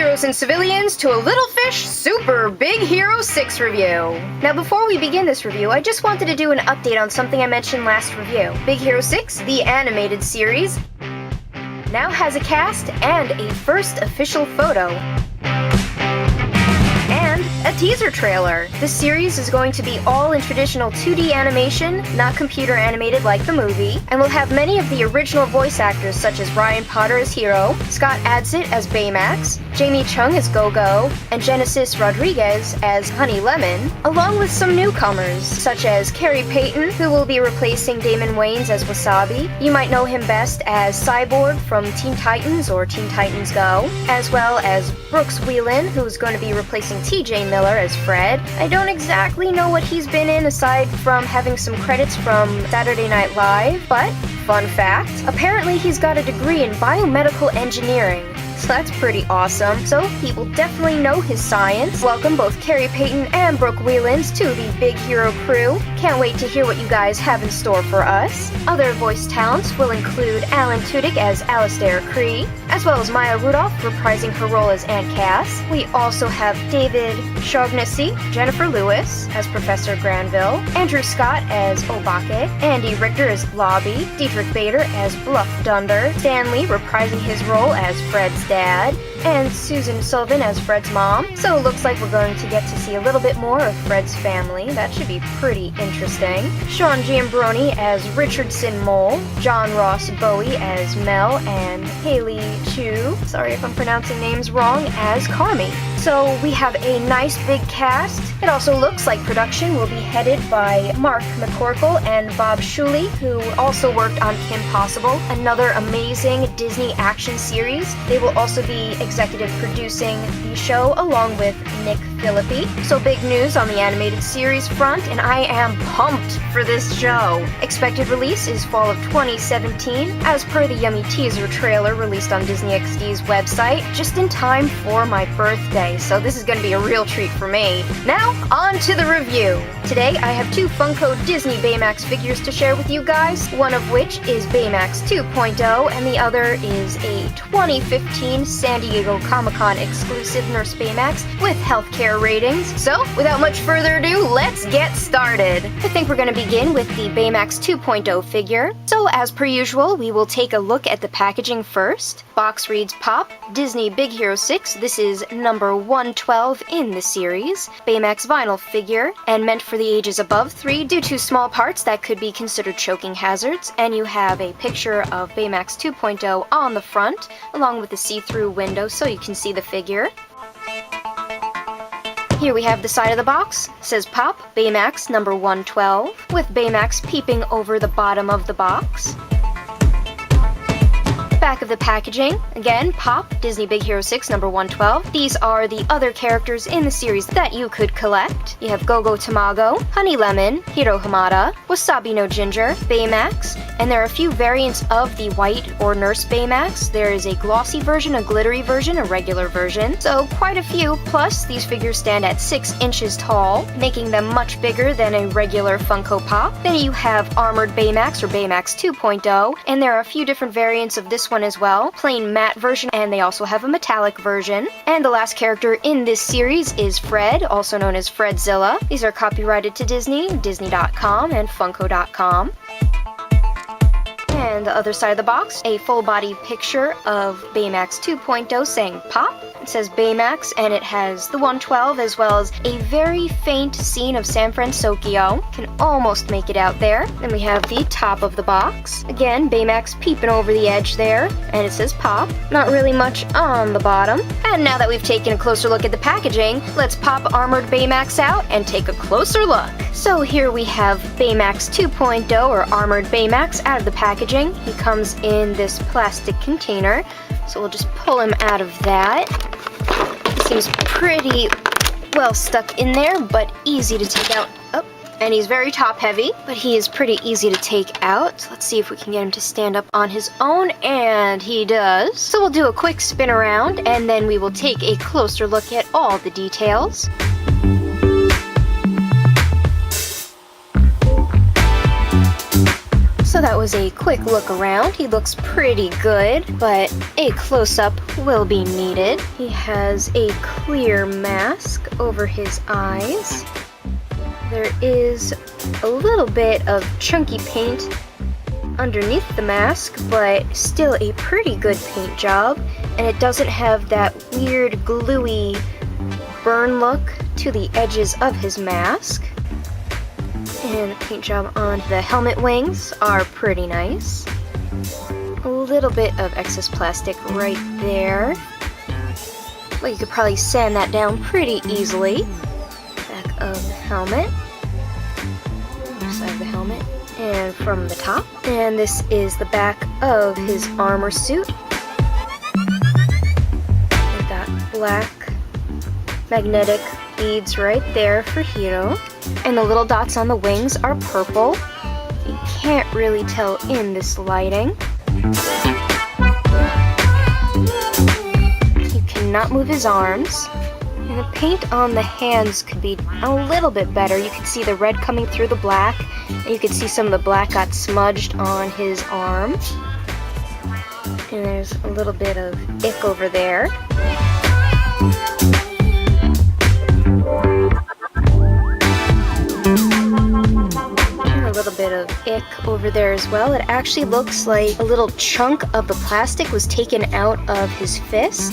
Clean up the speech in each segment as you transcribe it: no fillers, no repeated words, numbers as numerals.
heroes and civilians to a Little Fish Super Big Hero 6 review. Now before we begin this review, I just wanted to do an update on something I mentioned last review. Big Hero 6, the animated series, now has a cast and a first official photo. And a teaser trailer. This series is going to be all in traditional 2D animation, not computer animated like the movie, and will have many of the original voice actors such as Ryan Potter as Hero, Scott Adsit as Baymax, Jamie Chung as Gogo, and Genesis Rodriguez as Honey Lemon, along with some newcomers such as Carrie Payton, who will be replacing Damon Wayans as Wasabi. You might know him best as Cyborg from Teen Titans or Teen Titans Go, as well as Brooks Wheelan, who's going to be replacing TJ Miller as Fred. I don't exactly know what he's been in aside from having some credits from Saturday Night Live, but fun fact, apparently he's got a degree in biomedical engineering. So that's pretty awesome. So he will definitely know his science. Welcome both Carrie Payton and Brooke Whelans to the Big Hero crew. Can't wait to hear what you guys have in store for us. Other voice talents will include Alan Tudyk as Alistair Cree, as well as Maya Rudolph reprising her role as Aunt Cass. We also have David Shaughnessy, Jennifer Lewis as Professor Granville, Andrew Scott as Obake, Andy Richter as Lobby, Dietrich Bader as Bluff Dunder, Stan Lee reprising his role as Fred's dad, and Susan Sullivan as Fred's mom. So it looks like we're going to get to see a little bit more of Fred's family. That should be pretty interesting. Sean Giambroni as Richardson Mole, John Ross Bowie as Mel, and Haley Chu, sorry if I'm pronouncing names wrong, as Carmi. So we have a nice big cast. It also looks like production will be headed by Mark McCorkle and Bob Shuley, who also worked on Kim Possible, another amazing Disney action series. They will also be executive producing the show along with Nick Philippi. So big news on the animated series front, and I am pumped for this show. Expected release is fall of 2017, as per the yummy teaser trailer released on Disney XD's website, just in time for my birthday. So this is going to be a real treat for me. Now, on to the review. Today, I have two Funko Disney Baymax figures to share with you guys, one of which is Baymax 2.0, and the other is a 2015 San Diego Comic-Con exclusive Nurse Baymax with healthcare ratings. So, without much further ado, let's get started. I think we're going to begin with the Baymax 2.0 figure. So, as per usual, we will take a look at the packaging first. Box reads Pop, Disney Big Hero 6. This is number 112 in the series. Baymax vinyl figure, and meant for the ages above 3 due to small parts that could be considered choking hazards. And you have a picture of Baymax 2.0 on the front, along with a see-through window so you can see the figure. Here we have the side of the box. It says Pop, Baymax number 112, with Baymax peeping over the bottom of the box. Back of the packaging, again, Pop, Disney Big Hero 6, number 112. These are the other characters in the series that you could collect. You have Gogo Tamago, Honey Lemon, Hiro Hamada, Wasabi no Ginger, Baymax, and there are a few variants of the white or Nurse Baymax. There is a glossy version, a glittery version, a regular version, so quite a few, plus these figures stand at 6 inches tall, making them much bigger than a regular Funko Pop. Then you have Armored Baymax or Baymax 2.0, and there are a few different variants of this one as well, plain matte version, and they also have a metallic version. And the last character in this series is Fred, also known as Fredzilla. These are copyrighted to Disney, Disney.com, and Funko.com. And the other side of the box, a full body picture of Baymax 2.0 saying Pop. It says Baymax, and it has the 112 as well as a very faint scene of San Francisco. Can almost make it out there. Then we have the top of the box. Again, Baymax peeping over the edge there, and it says Pop. Not really much on the bottom. And now that we've taken a closer look at the packaging, let's pop Armored Baymax out and take a closer look. So here we have Baymax 2.0 or Armored Baymax out of the packaging. He comes in this plastic container, so we'll just pull him out of that. He seems pretty well stuck in there, but easy to take out. Oh, and he's very top heavy, but he is pretty easy to take out. So let's see if we can get him to stand up on his own, and he does. So we'll do a quick spin around, and then we will take a closer look at all the details. So that was was a quick look around. He looks pretty good, but a close-up will be needed. He has a clear mask over his eyes. There is a little bit of chunky paint underneath the mask, but still a pretty good paint job, and it doesn't have that weird gluey burn look to the edges of his mask. And the paint job on the helmet wings are pretty nice. A little bit of excess plastic right there, but you could probably sand that down pretty easily. Back of the helmet, side of the helmet, and from the top. And this is the back of his armor suit. We got black magnetic beads right there for Hiro. And the little dots on the wings are purple. You can't really tell in this lighting. You cannot move his arms. And the paint on the hands could be a little bit better. You could see the red coming through the black, and you could see some of the black got smudged on his arm. And there's a little bit of ick over there. And a little bit of ick over there as well. It actually looks like a little chunk of the plastic was taken out of his fist.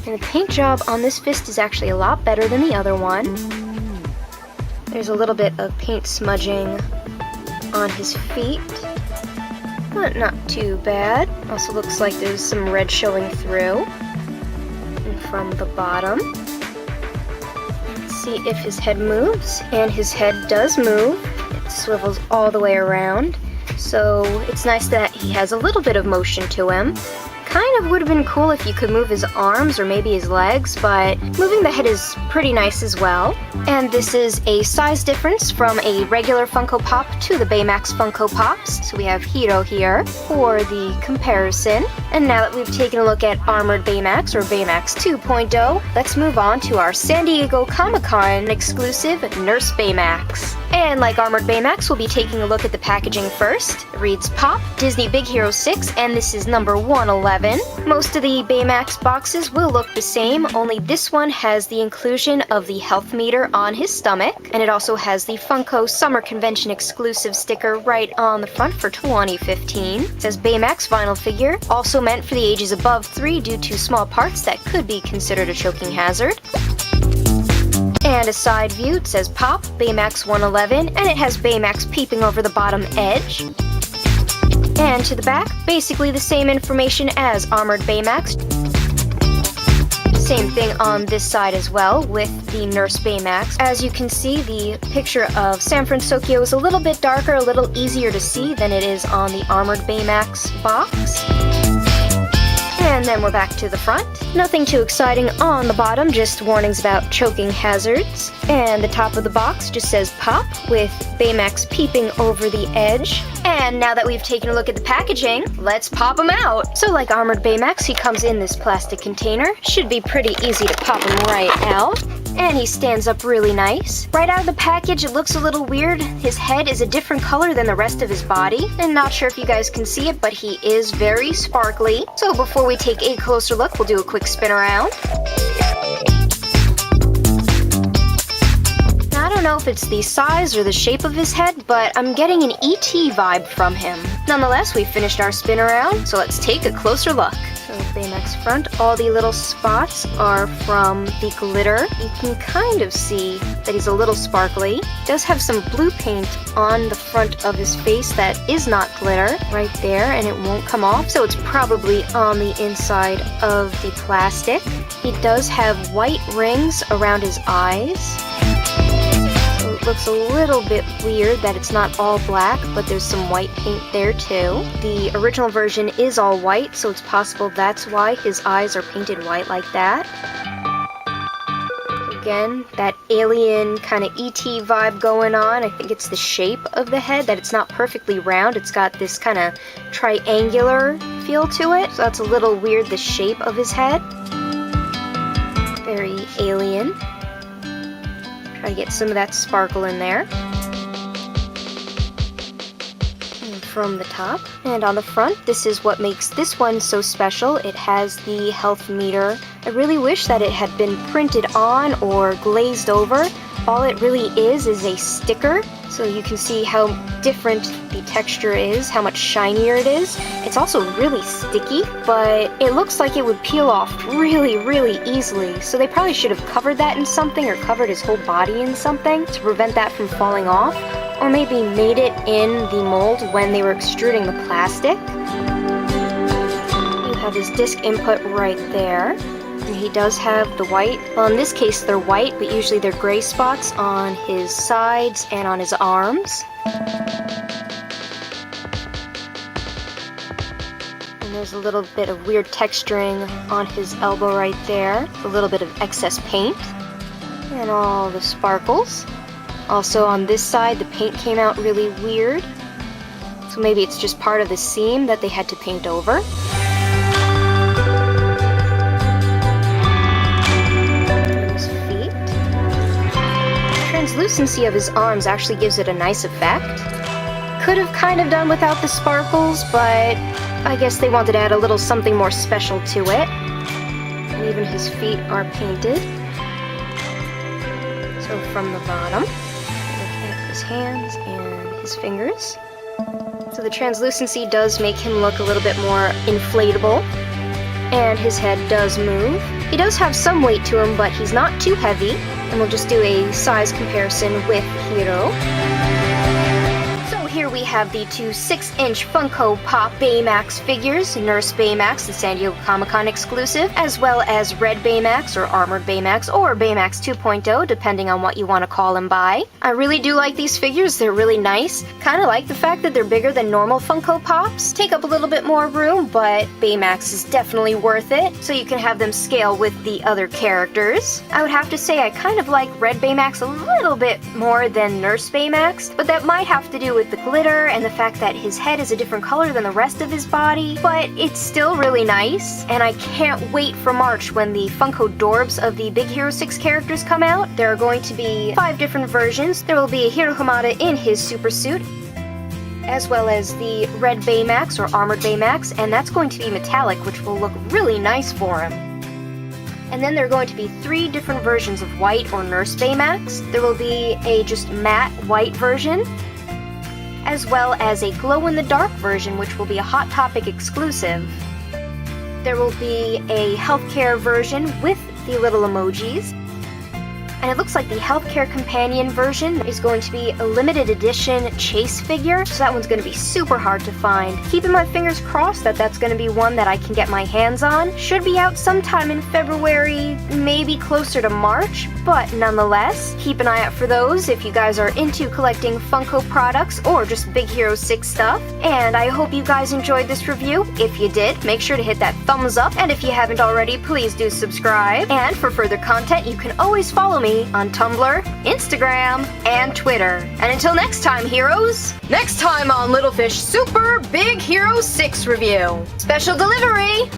And the paint job on this fist is actually a lot better than the other one. There's a little bit of paint smudging on his feet, but not too bad. Also looks like there's some red showing through. And from the bottom, let's see if his head moves. And his head does move. It swivels all the way around. So it's nice that he has a little bit of motion to him. Kind of would have been cool if you could move his arms or maybe his legs, but moving the head is pretty nice as well. And this is a size difference from a regular Funko Pop to the Baymax Funko Pops. So we have Hiro here for the comparison. And now that we've taken a look at Armored Baymax or Baymax 2.0, let's move on to our San Diego Comic-Con exclusive Nurse Baymax. And like Armored Baymax, we'll be taking a look at the packaging first. It reads Pop, Disney Big Hero 6, and this is number 111. Most of the Baymax boxes will look the same, only this one has the inclusion of the health meter on his stomach, and it also has the Funko Summer Convention exclusive sticker right on the front for 2015. It says Baymax vinyl figure, also meant for the ages above 3 due to small parts that could be considered a choking hazard. And a side view, it says Pop, Baymax 111, and it has Baymax peeping over the bottom edge. And to the back, basically the same information as Armored Baymax. Same thing on this side as well with the Nurse Baymax. As you can see, the picture of San Francisco is a little bit darker, a little easier to see than it is on the Armored Baymax box. And then we're back to the front. Nothing too exciting on the bottom, just warnings about choking hazards. And the top of the box just says Pop with Baymax peeping over the edge. And now that we've taken a look at the packaging, let's pop him out. So like Armored Baymax, he comes in this plastic container. Should be pretty easy to pop him right out. And he stands up really nice. Right out of the package, it looks a little weird. His head is a different color than the rest of his body. And not sure if you guys can see it, but he is very sparkly. So before we take a closer look, we'll do a quick spin around. I don't know if it's the size or the shape of his head, but I'm getting an ET vibe from him. Nonetheless, we finished our spin around, so let's take a closer look. So Baymax front, all the little spots are from the glitter. You can kind of see that he's a little sparkly. He does have some blue paint on the front of his face that is not glitter right there, and it won't come off, so it's probably on the inside of the plastic. He does have white rings around his eyes. It looks a little bit weird that it's not all black, but there's some white paint there too. The original version is all white, so it's possible that's why his eyes are painted white like that. Again, that alien kind of ET vibe going on. I think it's the shape of the head, that it's not perfectly round. It's got this kind of triangular feel to it, so that's a little weird, the shape of his head. Very alien. Try to get some of that sparkle in there. And from the top. And on the front, this is what makes this one so special. It has the health meter. I really wish that it had been printed on or glazed over. All it really is a sticker, so you can see how different the texture is, how much shinier it is. It's also really sticky, but it looks like it would peel off really, really easily. So they probably should have covered that in something or covered his whole body in something to prevent that from falling off. Or maybe made it in the mold when they were extruding the plastic. You have his disc input right there. And he does have the white. Well, in this case they're white, but usually they're gray spots on his sides and on his arms. And there's a little bit of weird texturing on his elbow right there. A little bit of excess paint. And all the sparkles. Also on this side, the paint came out really weird. So maybe it's just part of the seam that they had to paint over. His feet. The translucency of his arms actually gives it a nice effect. Could have kind of done without the sparkles, but I guess they wanted to add a little something more special to it. And even his feet are painted. So from the bottom, his hands and his fingers. So the translucency does make him look a little bit more inflatable, and his head does move. He does have some weight to him, but he's not too heavy, and we'll just do a size comparison with Hero. Here we have the two 6-inch Funko Pop Baymax figures, Nurse Baymax, the San Diego Comic-Con exclusive, as well as Red Baymax, or Armored Baymax, or Baymax 2.0, depending on what you want to call him by. I really do like these figures, they're really nice. Kind of like the fact that they're bigger than normal Funko Pops. Take up a little bit more room, but Baymax is definitely worth it, so you can have them scale with the other characters. I would have to say I kind of like Red Baymax a little bit more than Nurse Baymax, but that might have to do with the glitter and the fact that his head is a different color than the rest of his body, but it's still really nice, and I can't wait for March when the Funko Dorbz of the Big Hero 6 characters come out. There are going to be 5 different versions. There will be a Hiro Hamada in his super suit, as well as the Red Baymax or Armored Baymax, and that's going to be metallic, which will look really nice for him. And then there are going to be 3 different versions of White or Nurse Baymax. There will be a just matte white version, as well as a glow-in-the-dark version, which will be a Hot Topic exclusive. There will be a healthcare version with the little emojis. And it looks like the healthcare companion version is going to be a limited edition chase figure, so that one's going to be super hard to find. Keeping my fingers crossed that that's going to be one that I can get my hands on. Should be out sometime in February, maybe closer to March, but nonetheless, keep an eye out for those if you guys are into collecting Funko products or just Big Hero 6 stuff. And I hope you guys enjoyed this review. If you did, make sure to hit that thumbs up, and if you haven't already, please do subscribe. And for further content, you can always follow me on Tumblr, Instagram, and Twitter. And until next time, heroes, next time on Little Fish Super Big Hero 6 review. Special delivery!